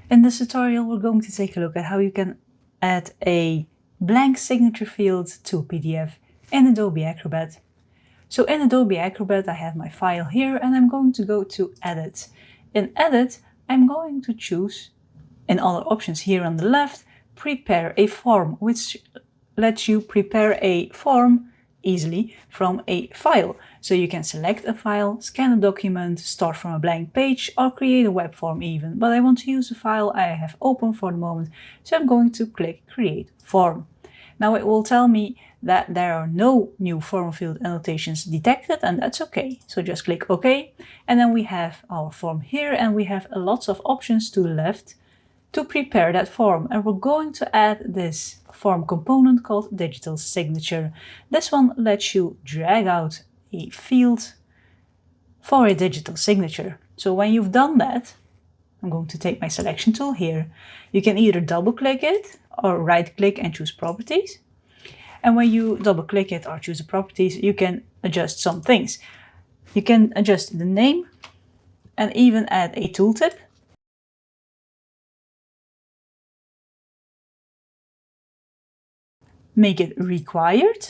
In this tutorial, we're going to take a look at how you can add a blank signature field to a PDF in Adobe Acrobat. So in Adobe Acrobat, I have my file here and I'm going to go to Edit. In Edit, I'm going to choose, in other options here on the left, Prepare a Form, which lets you prepare a form easily from a file. So you can select a file, scan a document, start from a blank page, or create a web form even. But I want to use the file I have open for the moment, so I'm going to click Create Form. Now it will tell me that there are no new form field annotations detected, and that's okay. So just click OK, and then we have our form here, and we have lots of options to the left to prepare that form. And we're going to add this form component called Digital Signature. This one lets you drag out a field for a digital signature. So when you've done that, I'm going to take my selection tool here. You can either double click it or right click and choose properties. And when you double click it or choose the properties, you can adjust some things. You can adjust the name and even add a tooltip. Make it required.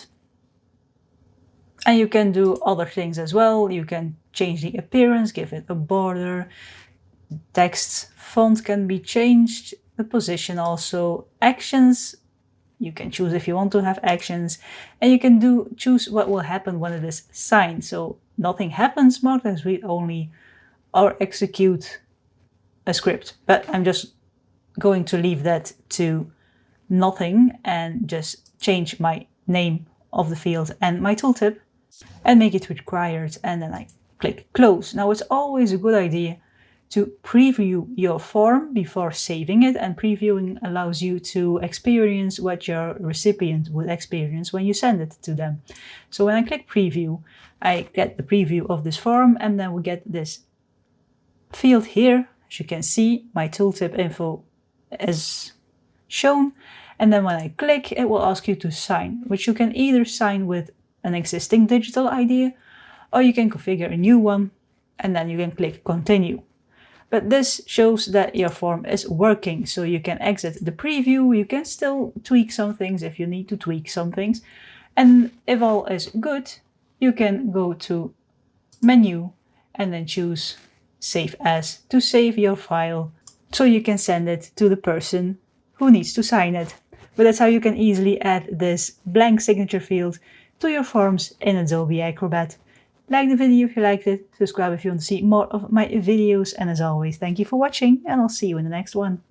And you can do other things as well. You can change the appearance, give it a border. Text font can be changed, the position also. Actions, you can choose if you want to have actions. And you can choose what will happen when it is signed. So nothing happens, marked as read only, or execute a script. But I'm just going to leave that to nothing and just change my name of the field and my tooltip and make it required, and then I click close. Now it's always a good idea to preview your form before saving it, and previewing allows you to experience what your recipient would experience when you send it to them. So when I click preview, I get the preview of this form, and then we get this field here. As you can see, my tooltip info is shown, and then when I click, it will ask you to sign, which you can either sign with an existing digital idea, or you can configure a new one, and then you can click continue. But this shows that your form is working, so you can exit the preview. You can still tweak some things if you need to tweak some things, and if all is good, you can go to menu and then choose Save As to save your file, so you can send it to the person who needs to sign it. But that's how you can easily add this blank signature field to your forms in Adobe Acrobat. Like the video if you liked it, subscribe if you want to see more of my videos, and as always, thank you for watching, and I'll see you in the next one.